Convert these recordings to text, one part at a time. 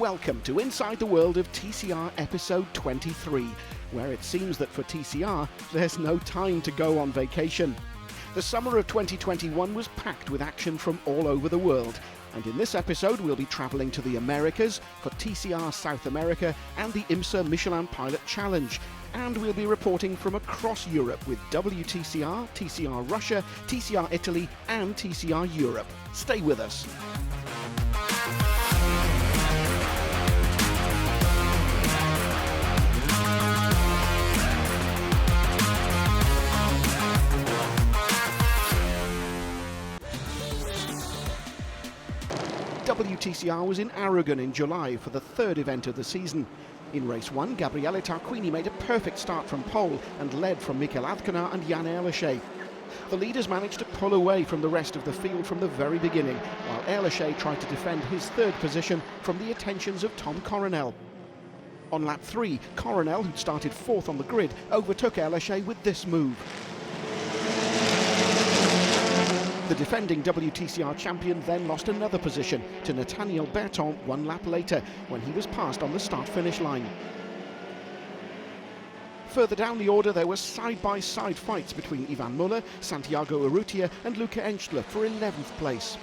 Welcome to Inside the World of TCR episode 23, where it seems that for TCR, there's no time to go on vacation. The summer of 2021 was packed with action from all over the world, and in this episode we'll be travelling to the Americas for TCR South America and the IMSA Michelin Pilot Challenge, and we'll be reporting from across Europe with WTCR, TCR Russia, TCR Italy and TCR Europe. Stay with us. WTCR was in Aragon in July for the third event of the season. In race 1, Gabriele Tarquini made a perfect start from pole and led from Mikel Adconar and Jan Ehrlaché. The leaders managed to pull away from the rest of the field from the very beginning, while Ehrlaché tried to defend his third position from the attentions of Tom Coronel. On lap 3, Coronel, who'd started fourth on the grid, overtook Ehrlaché with this move. The defending WTCR champion then lost another position to Nathaniel Berton one lap later, when he was passed on the start-finish line. Further down the order there were side-by-side fights between Ivan Muller, Santiago Urrutia and Luca Enstler for 11th place.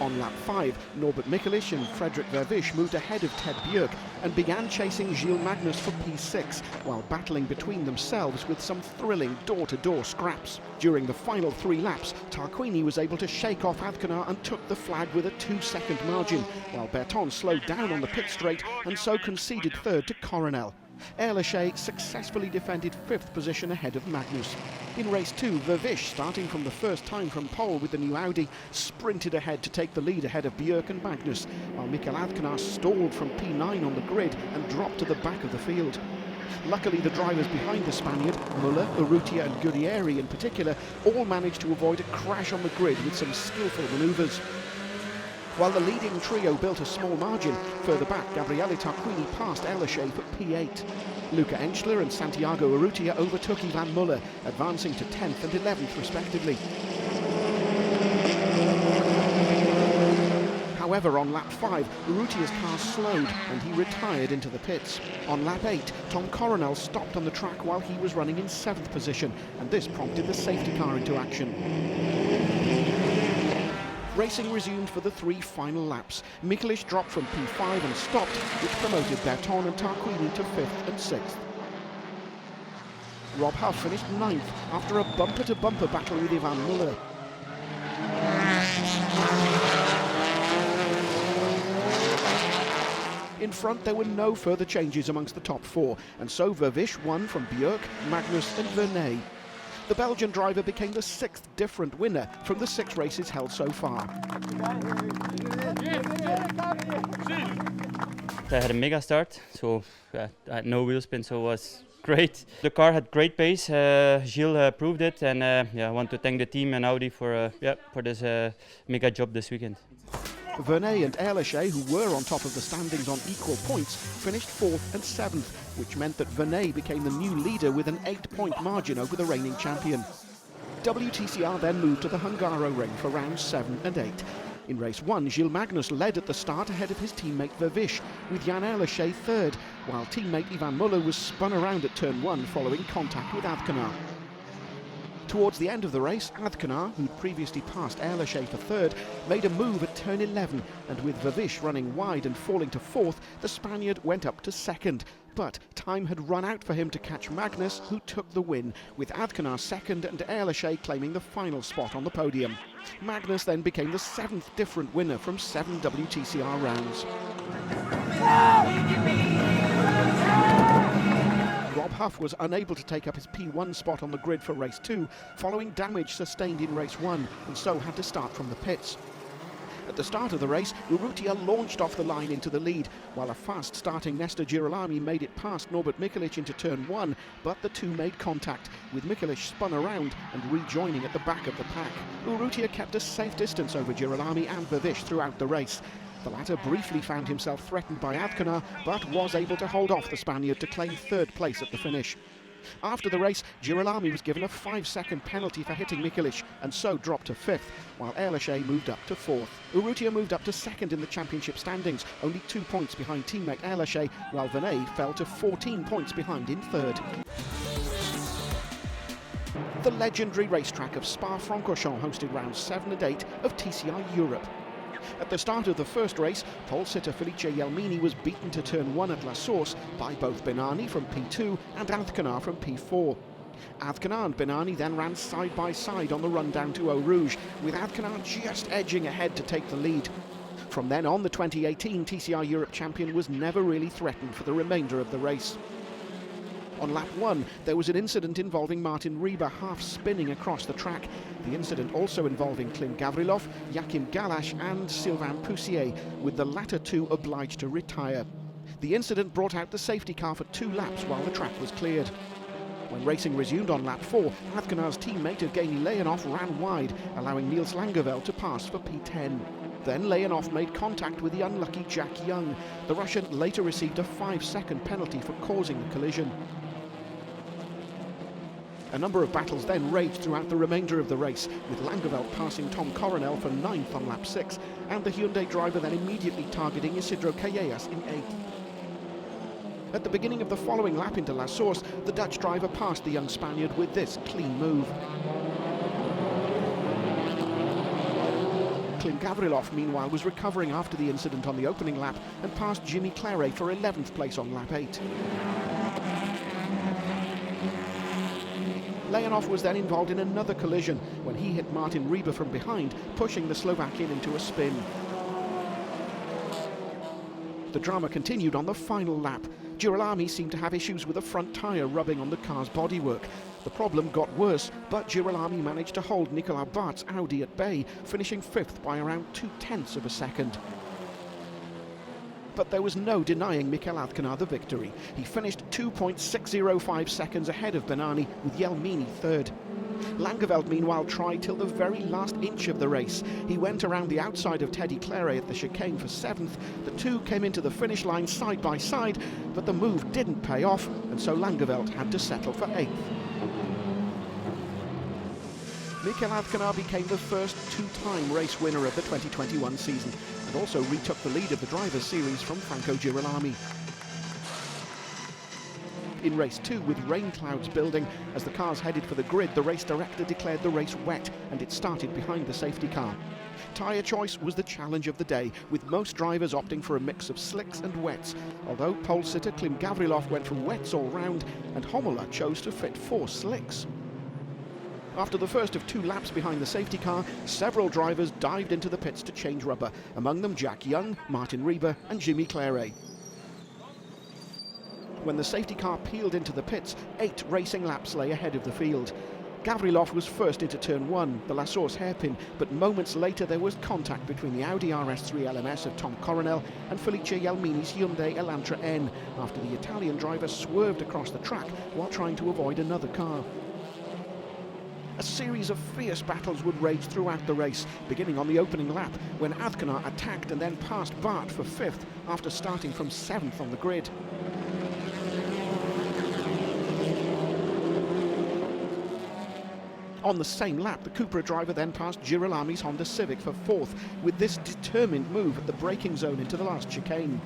On lap 5, Norbert Michelisz and Frederik Vervisch moved ahead of Ted Björk and began chasing Gilles Magnus for P6, while battling between themselves with some thrilling door-to-door scraps. During the final 3 laps, Tarquini was able to shake off Adconar and took the flag with a 2-second margin, while Berton slowed down on the pit straight and so conceded third to Coronel. Ehrlaché successfully defended 5th position ahead of Magnus. In race 2, Vervisch, starting from the first time from pole with the new Audi, sprinted ahead to take the lead ahead of Björk and Magnus, while Mikel Adconar stalled from P9 on the grid and dropped to the back of the field. Luckily, the drivers behind the Spaniard, Muller, Urrutia and Guerrieri in particular, all managed to avoid a crash on the grid with some skillful manoeuvres. While the leading trio built a small margin, further back Gabriele Tarquini passed Ehrlaché for P8. Luca Enstler and Santiago Urrutia overtook Ivan Muller, advancing to 10th and 11th respectively. However, on lap 5, Urrutia's car slowed and he retired into the pits. On lap 8, Tom Coronel stopped on the track while he was running in 7th position, and this prompted the safety car into action. Racing resumed for the 3 final laps. Michelisz dropped from P5 and stopped, which promoted Berton and Tarquini to 5th and 6th. Rob Huff finished 9th after a bumper-to-bumper battle with Ivan Muller. In front, there were no further changes amongst the top 4, and so Vervisch won from Björk, Magnus and Vernet. The Belgian driver became the 6th different winner from the 6 races held so far. I had a mega start, so I had no wheel spin, so it was great. The car had great pace, Gilles proved it, and I want to thank the team and Audi for this mega job this weekend. Vernet and Ehrlaché, who were on top of the standings on equal points, finished 4th and 7th, which meant that Vernet became the new leader with an 8-point margin over the reigning champion. WTCR then moved to the Hungaroring for rounds 7 and 8. In race 1, Gilles Magnus led at the start ahead of his teammate Vervisch, with Jan Ehrlaché third, while teammate Ivan Muller was spun around at turn 1 following contact with Adconar. Towards the end of the race, Adconar, who'd previously passed Ehrlaché for third, made a move at turn 11, and with Vervisch running wide and falling to 4th, the Spaniard went up to 2nd. But time had run out for him to catch Magnus, who took the win, with Adconar 2nd and Ehrlaché claiming the final spot on the podium. Magnus then became the 7th different winner from 7 WTCR rounds. Rob Huff was unable to take up his P1 spot on the grid for race 2, following damage sustained in race 1, and so had to start from the pits. At the start of the race, Urrutia launched off the line into the lead, while a fast-starting Nestor Girolami made it past Norbert Michelisz into turn 1, but the two made contact, with Michelisz spun around and rejoining at the back of the pack. Urrutia kept a safe distance over Girolami and Vervisch throughout the race. The latter briefly found himself threatened by Adconar, but was able to hold off the Spaniard to claim 3rd place at the finish. After the race, Girolami was given a 5-second penalty for hitting Mikulic and so dropped to 5th, while Erlaché moved up to 4th. Urrutia moved up to 2nd in the championship standings, only 2 points behind teammate Erlaché, while Venet fell to 14 points behind in 3rd. The legendary racetrack of Spa-Francorchamps hosted rounds 7 and 8 of TCR Europe. At the start of the first race, pole sitter Felice Jelmini was beaten to turn 1 at La Source by both Benani from P2 and Azcona from P4. Azcona and Benani then ran side by side on the run down to Eau Rouge, with Azcona just edging ahead to take the lead. From then on, the 2018 TCR Europe champion was never really threatened for the remainder of the race. On lap 1, there was an incident involving Martin Rieber half-spinning across the track. The incident also involving Klim Gavrilov, Jakim Galash and Sylvain Poussier, with the latter two obliged to retire. The incident brought out the safety car for 2 laps while the track was cleared. When racing resumed on lap 4, Azcona's teammate Evgeny Leonov ran wide, allowing Niels Langeveld to pass for P10. Then Leonov made contact with the unlucky Jack Young. The Russian later received a 5-second penalty for causing the collision. A number of battles then raged throughout the remainder of the race, with Langeveld passing Tom Coronel for 9th on lap 6, and the Hyundai driver then immediately targeting Isidro Callejas in 8th. At the beginning of the following lap into La Source, the Dutch driver passed the young Spaniard with this clean move. Klim Gavrilov, meanwhile, was recovering after the incident on the opening lap and passed Jimmy Claret for 11th place on lap 8. Leonov was then involved in another collision when he hit Martin Rieber from behind, pushing the Slovakian into a spin. The drama continued on the final lap. Girolami seemed to have issues with a front tyre rubbing on the car's bodywork. The problem got worse, but Girolami managed to hold Nicolas Bart's Audi at bay, finishing 5th by around 0.2 of a second. But there was no denying Mikel Azcona the victory. He finished 2.605 seconds ahead of Benani, with Jelmini 3rd. Langeveld meanwhile tried till the very last inch of the race. He went around the outside of Teddy Claret at the chicane for 7th. The two came into the finish line side by side, but the move didn't pay off, and so Langeveld had to settle for 8th. Mikel Azcona became the first 2-time race winner of the 2021 season, and also retook the lead of the Drivers' Series from Franco Girolami. In race 2, with rain clouds building, as the cars headed for the grid, the race director declared the race wet, and it started behind the safety car. Tyre choice was the challenge of the day, with most drivers opting for a mix of slicks and wets, although pole sitter Klim Gavrilov went for wets all round, and Imola chose to fit 4 slicks. After the first of 2 laps behind the safety car, several drivers dived into the pits to change rubber, among them Jack Young, Martin Rieber and Jimmy Claret. When the safety car peeled into the pits, 8 racing laps lay ahead of the field. Gavrilov was first into turn 1, the La Source hairpin, but moments later there was contact between the Audi RS3 LMS of Tom Coronel and Felice Jelmini's Hyundai Elantra N, after the Italian driver swerved across the track while trying to avoid another car. A series of fierce battles would rage throughout the race, beginning on the opening lap, when Azcona attacked and then passed Bart for 5th after starting from 7th on the grid. On the same lap, the Cupra driver then passed Girolami's Honda Civic for 4th, with this determined move at the braking zone into the last chicane.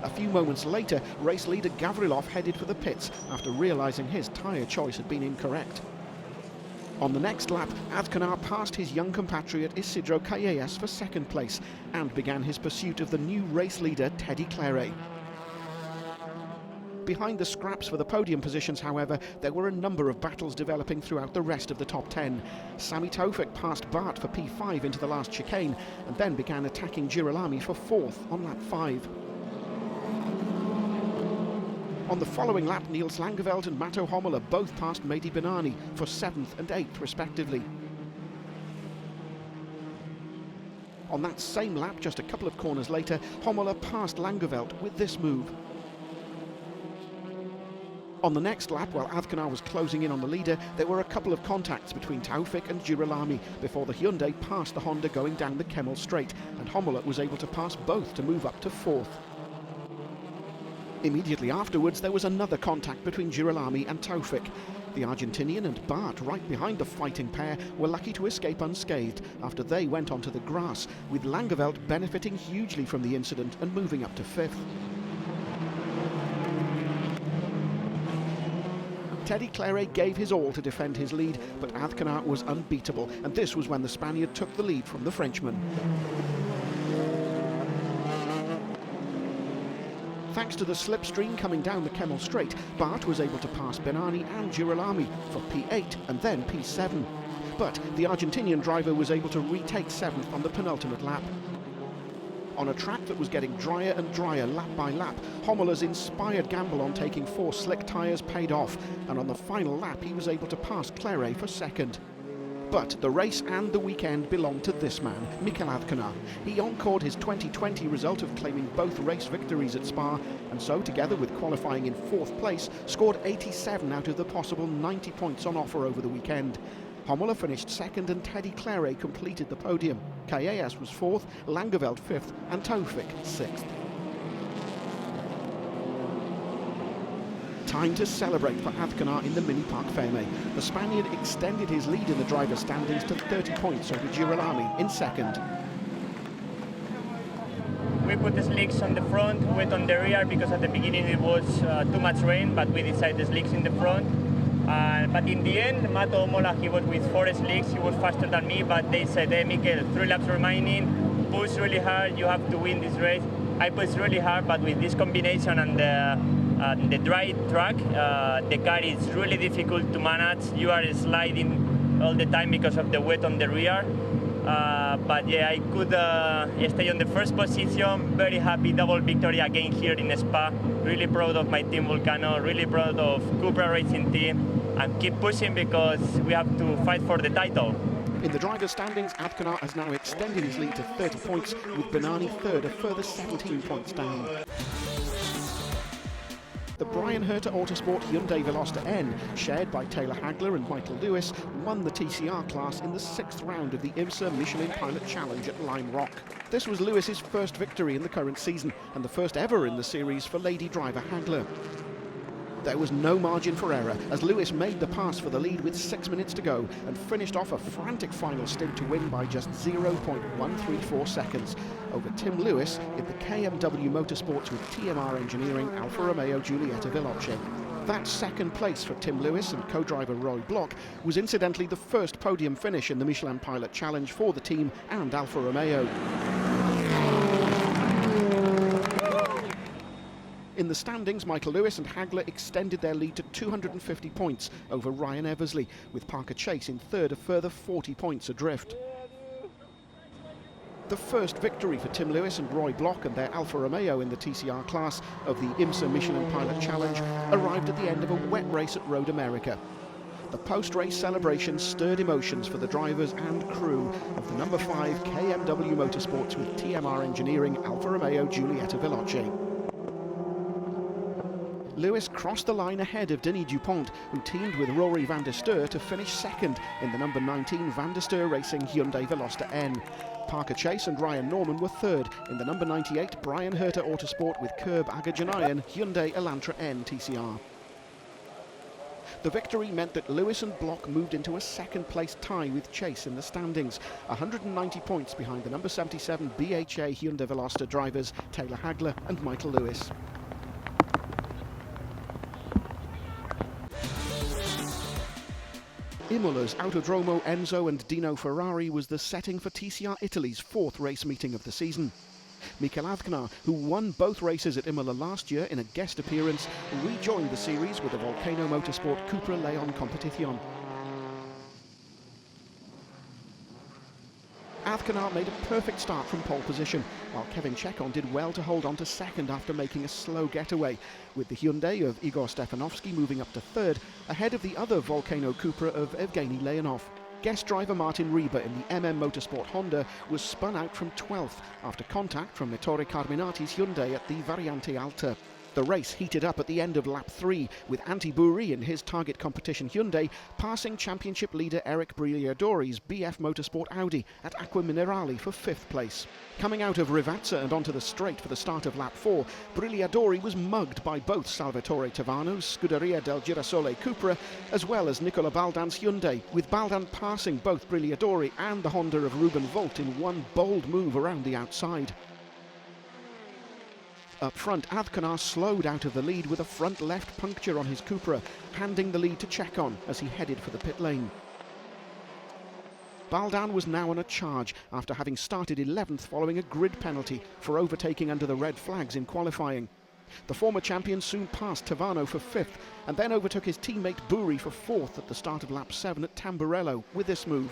A few moments later, race leader Gavrilov headed for the pits after realising his tyre choice had been incorrect. On the next lap, Azcona passed his young compatriot Isidro Callejas for 2nd place and began his pursuit of the new race leader Teddy Claret. Behind the scraps for the podium positions, however, there were a number of battles developing throughout the rest of the top 10. Sami Taufik passed Bart for P5 into the last chicane and then began attacking Girolami for 4th on lap 5. On the following lap, Niels Langeveld and Matto Imola both passed Mehdi Benani for 7th and 8th respectively. On that same lap, just a couple of corners later, Imola passed Langeveld with this move. On the next lap, while Azcona was closing in on the leader, there were a couple of contacts between Taufik and Girolami before the Hyundai passed the Honda going down the Kemmel Straight, and Imola was able to pass both to move up to 4th. Immediately afterwards, there was another contact between Girolami and Taufik. The Argentinian and Bart, right behind the fighting pair, were lucky to escape unscathed after they went onto the grass, with Langeveld benefiting hugely from the incident and moving up to 5th. Teddy Claret gave his all to defend his lead, but Azcona was unbeatable, and this was when the Spaniard took the lead from the Frenchman. Thanks to the slipstream coming down the Kemmel Straight, Bart was able to pass Benani and Girolami for P8 and then P7. But the Argentinian driver was able to retake 7th on the penultimate lap. On a track that was getting drier and drier lap by lap, Homola's inspired gamble on taking 4 slick tyres paid off, and on the final lap he was able to pass Claret for 2nd. But the race and the weekend belonged to this man, Mikel Azcona. He encored his 2020 result of claiming both race victories at Spa, and so, together with qualifying in 4th place, scored 87 out of the possible 90 points on offer over the weekend. Homola finished 2nd and Teddy Claret completed the podium. Callejas was 4th, Langeveld 5th and Taufik 6th. Time to celebrate for Azcona in the Mini Parc Fermé. The Spaniard extended his lead in the driver's standings to 30 points over Girolami in 2nd. We put the slicks on the front, wet on the rear, because at the beginning it was too much rain, but we decided the slicks in the front. But in the end, Mato Imola, he was with 4 slicks, he was faster than me, but they said, hey Mikel, 3 laps remaining, push really hard, you have to win this race. I pushed really hard, but with this combination and the dry track, the car is really difficult to manage. You are sliding all the time because of the wet on the rear. But yeah, I could stay on the 1st position. Very happy, double victory again here in Spa. Really proud of my team Vulcano, really proud of Cupra Racing Team, and keep pushing because we have to fight for the title. In the driver's standings, Azcona has now extended his lead to 30 points, with Benani 3rd, a further 17 points down. The Brian Herter Autosport Hyundai Veloster N, shared by Taylor Hagler and Michael Lewis, won the TCR class in the 6th round of the IMSA Michelin Pilot Challenge at Lime Rock. This was Lewis's first victory in the current season, and the first ever in the series for lady driver Hagler. There was no margin for error, as Lewis made the pass for the lead with 6 minutes to go and finished off a frantic final stint to win by just 0.134 seconds over Tim Lewis in the KMW Motorsports with TMR Engineering Alfa Romeo Giulietta Veloce. That 2nd place for Tim Lewis and co-driver Roy Bloch was incidentally the first podium finish in the Michelin Pilot Challenge for the team and Alfa Romeo. In the standings, Michael Lewis and Hagler extended their lead to 250 points over Ryan Eversley, with Parker Chase in 3rd, a further 40 points adrift. The first victory for Tim Lewis and Roy Bloch and their Alfa Romeo in the TCR class of the IMSA Michelin Pilot Challenge arrived at the end of a wet race at Road America. The post-race celebration stirred emotions for the drivers and crew of the number 5 KMW Motorsports with TMR Engineering Alfa Romeo Giulietta Veloce. Lewis crossed the line ahead of Denis Dupont, who teamed with Rory van der Steur to finish 2nd in the number 19 Van der Steur Racing Hyundai Veloster N. Parker Chase and Ryan Norman were 3rd in the number 98 Brian Herter Autosport with Curb Agajanayan Hyundai Elantra N TCR. The victory meant that Lewis and Bloch moved into a 2nd place tie with Chase in the standings, 190 points behind the number 77 BHA Hyundai Veloster drivers Taylor Hagler and Michael Lewis. Imola's Autodromo Enzo and Dino Ferrari was the setting for TCR Italy's 4th race meeting of the season. Mikel Azcona, who won both races at Imola last year in a guest appearance, rejoined the series with the Volcano Motorsport Cupra Leon Competition. Azcona made a perfect start from pole position, while Kevin Chekon did well to hold on to 2nd after making a slow getaway, with the Hyundai of Igor Stefanovski moving up to 3rd, ahead of the other Volcano Cupra of Evgeny Leonov. Guest driver Martin Rieber in the MM Motorsport Honda was spun out from 12th after contact from Ettore Carminati's Hyundai at the Variante Alta. The race heated up at the end of lap 3, with Antti Buri in his target competition Hyundai passing championship leader Eric Brigliadori's BF Motorsport Audi at Acqua Minerali for 5th place. Coming out of Rivazza and onto the straight for the start of lap 4, Brigliadori was mugged by both Salvatore Tavano's Scuderia del Girasole Cupra as well as Nicola Baldan's Hyundai, with Baldan passing both Brigliadori and the Honda of Ruben Volt in one bold move around the outside. Up front, Azcona slowed out of the lead with a front left puncture on his Cupra, handing the lead to Chekon as he headed for the pit lane. Baldan was now on a charge after having started 11th following a grid penalty for overtaking under the red flags in qualifying. The former champion soon passed Tavano for 5th and then overtook his teammate Buri for 4th at the start of lap 7 at Tamburello with this move.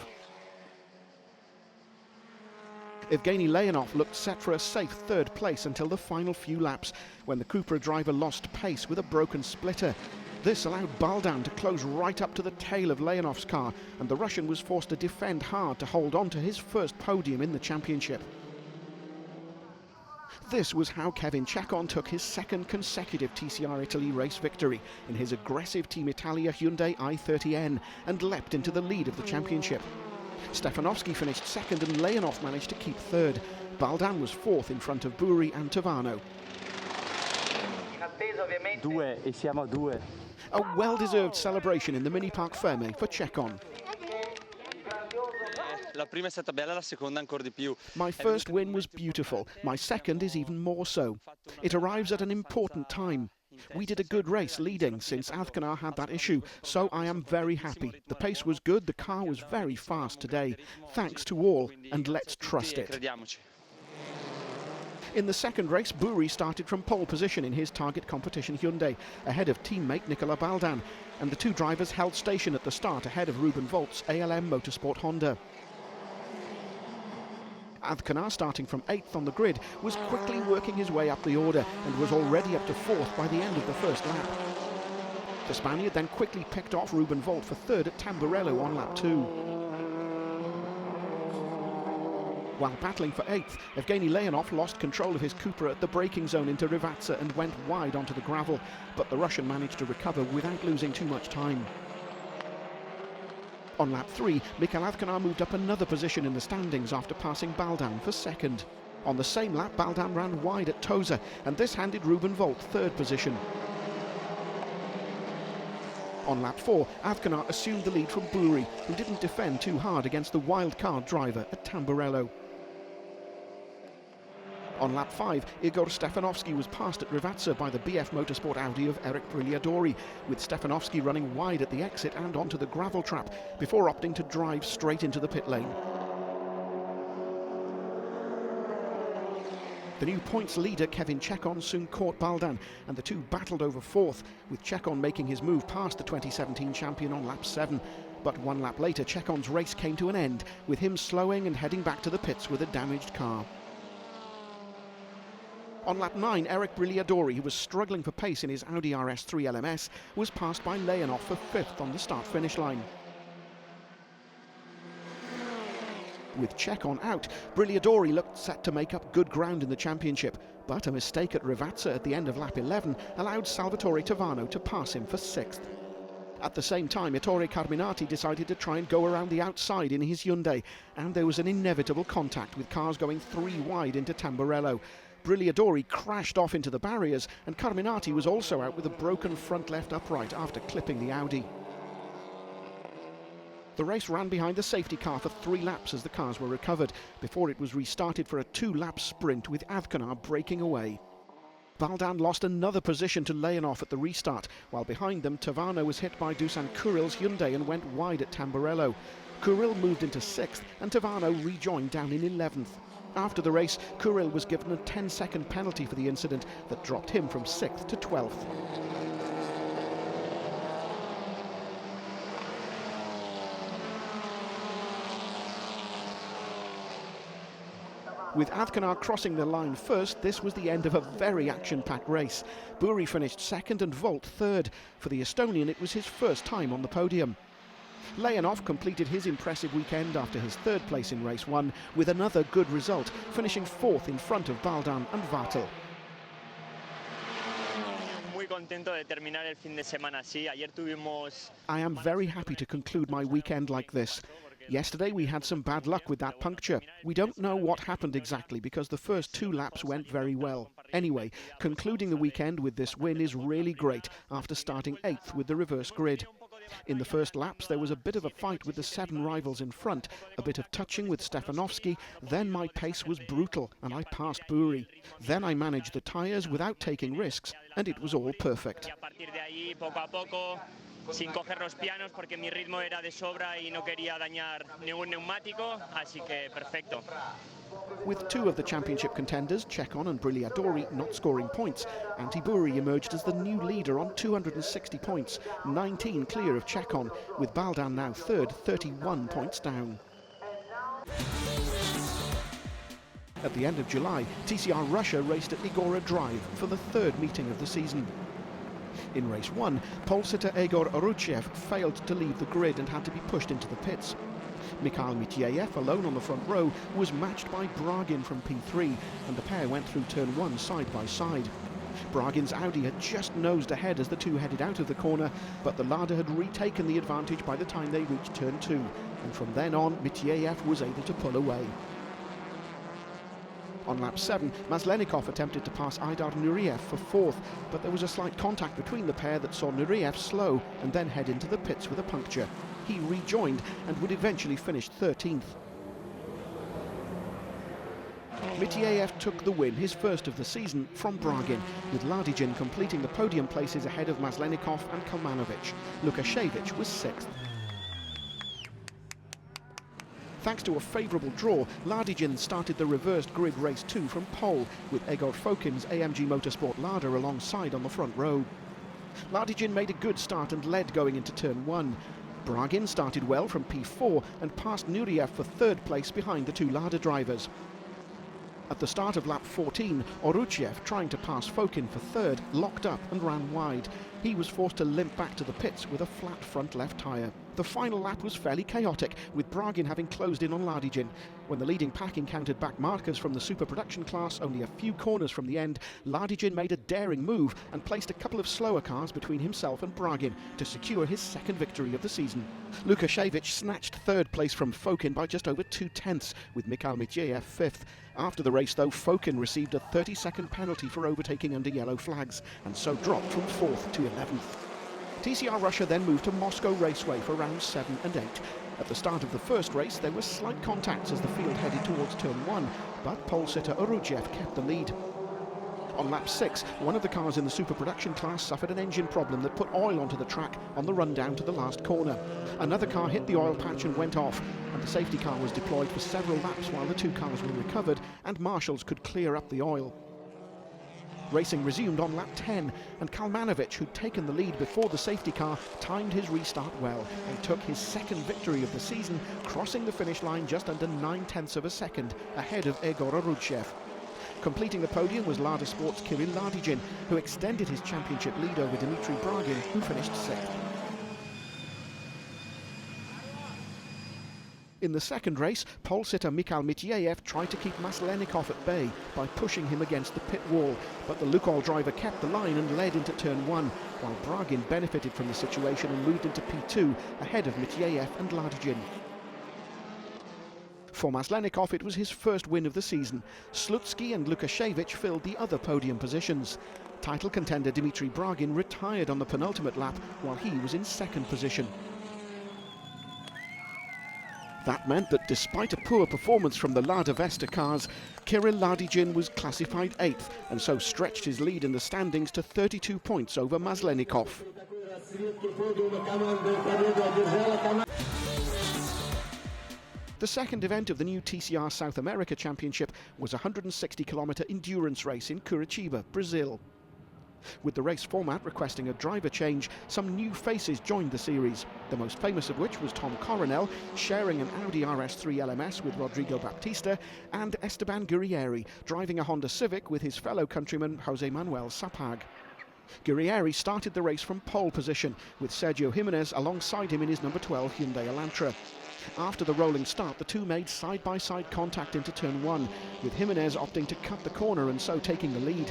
Evgeny Leonov looked set for a safe 3rd place until the final few laps, when the Cupra driver lost pace with a broken splitter. This allowed Baldan to close right up to the tail of Leonov's car, and the Russian was forced to defend hard to hold on to his first podium in the championship. This was how Kevin Chekon took his 2nd consecutive TCR Italy race victory in his aggressive Team Italia Hyundai i30N and leapt into the lead of the championship. Stefanovski finished 2nd and Leonov managed to keep 3rd. Baldan was 4th in front of Buri and Tavano. A well-deserved celebration in the Mini Park Ferme for Chekon. My first win was beautiful. My second is even more so. It arrives at an important time. We did a good race leading since Azcona had that issue, so I am very happy. The pace was good, the car was very fast today. Thanks to all, and let's trust it. In the second race, Buri started from pole position in his target competition Hyundai, ahead of teammate Nicola Baldan, and the two drivers held station at the start ahead of Ruben Volt's ALM Motorsport Honda. Azcona, starting from 8th on the grid, was quickly working his way up the order and was already up to 4th by the end of the first lap. The Spaniard then quickly picked off Ruben Volt for 3rd at Tamburello on lap 2. While battling for 8th, Evgeny Leonov lost control of his Cupra at the braking zone into Rivazza and went wide onto the gravel, but the Russian managed to recover without losing too much time. On lap 3, Mikel Azcona moved up another position in the standings after passing Baldan for 2nd. On the same lap, Baldan ran wide at Tosa, and this handed Ruben Volt 3rd position. On lap 4, Azcona assumed the lead from Buri, who didn't defend too hard against the wildcard driver at Tamburello. On lap 5, Igor Stefanovski was passed at Rivazza by the BF Motorsport Audi of Eric Brigliadori, with Stefanovski running wide at the exit and onto the gravel trap, before opting to drive straight into the pit lane. The new points leader Kevin Chekon soon caught Baldan, and the two battled over 4th, with Chekon making his move past the 2017 champion on lap 7. But one lap later, Chekon's race came to an end, with him slowing and heading back to the pits with a damaged car. On lap 9, Eric Brigliadori, who was struggling for pace in his Audi RS3 LMS, was passed by Leonov for 5th on the start-finish line. With Chekon out, Brigliadori looked set to make up good ground in the championship, but a mistake at Rivazza at the end of lap 11 allowed Salvatore Tavano to pass him for 6th. At the same time, Ettore Carminati decided to try and go around the outside in his Hyundai, and there was an inevitable contact with cars going 3 wide into Tamburello. Brigliadori crashed off into the barriers, and Carminati was also out with a broken front left upright after clipping the Audi. The race ran behind the safety car for 3 laps as the cars were recovered, before it was restarted for a 2-lap sprint with Azcona breaking away. Baldan lost another position to Leonov at the restart, while behind them Tavano was hit by Dusan Kuril's Hyundai and went wide at Tamburello. Kuril moved into 6th and Tavano rejoined down in 11th. After the race, Kuril was given a 10-second penalty for the incident that dropped him from 6th to 12th. With Azcona crossing the line first, this was the end of a very action-packed race. Buri finished 2nd and Volt 3rd. For the Estonian, it was his first time on the podium. Leonov completed his impressive weekend after his 3rd place in race 1 with another good result, finishing 4th in front of Baldan and Vatel. contento de terminar el fin de semana así. Ayer tuvimos... I am very happy to conclude my weekend like this. Yesterday we had some bad luck with that puncture. We don't know what happened exactly because the first 2 laps went very well. Anyway, concluding the weekend with this win is really great after starting 8th with the reverse grid. In the first laps there was a bit of a fight with the 7 rivals in front, a bit of touching with Stefanovski, then my pace was brutal and I passed Buri. Then I managed the tyres without taking risks and it was all perfect. Sin coger los pianos porque mi ritmo era de sobra y no quería dañar ningún neumático, así que perfecto. With 2 of the championship contenders, Chekon and Brigliadori, not scoring points, Antiburi emerged as the new leader on 260 points, 19 clear of Chekon, with Baldan now third, 31 points down. At the end of July, TCR Russia raced at Igora Drive for the 3rd meeting of the season. In race 1, pole sitter Egor Oruchev failed to leave the grid and had to be pushed into the pits. Mikhail Mityayev, alone on the front row, was matched by Bragin from P3, and the pair went through turn 1 side by side. Bragin's Audi had just nosed ahead as the two headed out of the corner, but the Lada had retaken the advantage by the time they reached turn 2, and from then on Mityayev was able to pull away. On lap 7, Maslenikov attempted to pass Aidar Nureyev for 4th, but there was a slight contact between the pair that saw Nureyev slow and then head into the pits with a puncture. He rejoined and would eventually finish 13th. Mityayev took the win, his first of the season, from Bragin, with Ladijin completing the podium places ahead of Maslenikov and Kalmanovic. Lukashevich was 6th. Thanks to a favourable draw, Ladijin started the reversed grid race 2 from pole, with Egor Fokin's AMG Motorsport Lada alongside on the front row. Ladijin made a good start and led going into turn 1. Bragin started well from P4 and passed Nureyev for 3rd place behind the 2 Lada drivers. At the start of lap 14, Oruchev, trying to pass Fokin for 3rd, locked up and ran wide. He was forced to limp back to the pits with a flat front left tyre. The final lap was fairly chaotic, with Bragin having closed in on Ladijin. When the leading pack encountered back markers from the super production class only a few corners from the end, Ladijin made a daring move and placed a couple of slower cars between himself and Bragin to secure his 2nd victory of the season. Lukashevich snatched 3rd place from Fokin by just over 2/10, with Mikhail Mityayev 5th. After the race, though, Fokin received a 30-second penalty for overtaking under yellow flags, and so dropped from 4th to 11th. TCR Russia then moved to Moscow Raceway for rounds 7 and 8. At the start of the first race, there were slight contacts as the field headed towards turn 1, but pole sitter Oruchev kept the lead. On lap 6, one of the cars in the super production class suffered an engine problem that put oil onto the track on the run down to the last corner. Another car hit the oil patch and went off, and the safety car was deployed for several laps while the 2 cars were recovered and marshals could clear up the oil. Racing resumed on lap 10, and Kalmanovic, who'd taken the lead before the safety car, timed his restart well and took his 2nd victory of the season, crossing the finish line just under 9/10 of a second ahead of Egor Oruchev. Completing the podium was Lada Sport's Kirill Ladijin, who extended his championship lead over Dmitry Bragin, who finished 6th. In the second race, pole sitter Mikhail Mityayev tried to keep Maslenikov at bay by pushing him against the pit wall, but the Lukoil driver kept the line and led into turn 1, while Bragin benefited from the situation and moved into P2 ahead of Mityayev and Ladijin. For Maslenikov, it was his first win of the season. Slutsky and Lukashevich filled the other podium positions. Title contender Dmitry Bragin retired on the penultimate lap while he was in 2nd position. That meant that despite a poor performance from the Lada Vesta cars, Kirill Ladijin was classified 8th and so stretched his lead in the standings to 32 points over Maslenikov. The second event of the new TCR South America Championship was a 160-kilometre endurance race in Curitiba, Brazil. With the race format requesting a driver change, some new faces joined the series, the most famous of which was Tom Coronel, sharing an Audi RS3 LMS with Rodrigo Baptista, and Esteban Guerrieri, driving a Honda Civic with his fellow countryman Jose Manuel Sapag. Guerrieri started the race from pole position, with Sergio Jimenez alongside him in his number 12 Hyundai Elantra. After the rolling start, the two made side-by-side contact into turn 1, with Jimenez opting to cut the corner and so taking the lead.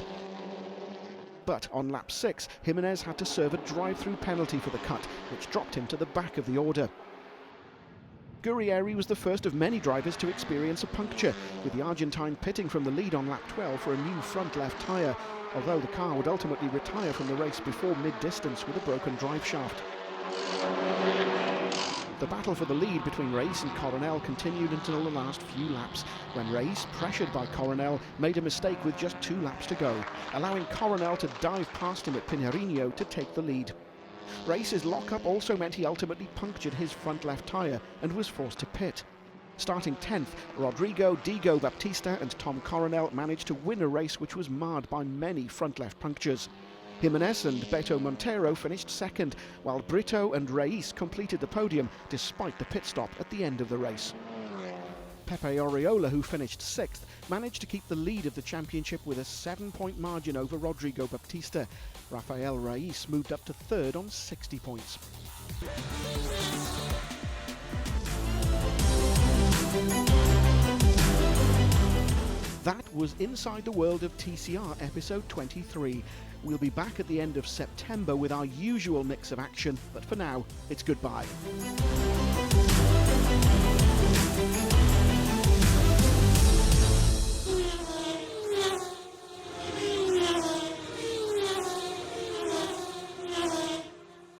But on lap 6, Jimenez had to serve a drive-through penalty for the cut, which dropped him to the back of the order. Guerrieri was the first of many drivers to experience a puncture, with the Argentine pitting from the lead on lap 12 for a new front left tyre, although the car would ultimately retire from the race before mid-distance with a broken drive shaft. The battle for the lead between Reis and Coronel continued until the last few laps, when Reis, pressured by Coronel, made a mistake with just 2 laps to go, allowing Coronel to dive past him at Pinheirinho to take the lead. Reis's lock-up also meant he ultimately punctured his front left tyre and was forced to pit. Starting 10th, Rodrigo, Diego Baptista and Tom Coronel managed to win a race which was marred by many front left punctures. Jimenez and Beto Montero finished second, while Brito and Reis completed the podium despite the pit stop at the end of the race. Pepe Oriola, who finished 6th, managed to keep the lead of the championship with a 7-point margin over Rodrigo Baptista. Rafael Reis moved up to 3rd on 60 points. That was Inside the World of TCR episode 23. We'll be back at the end of September with our usual mix of action, but for now, it's goodbye.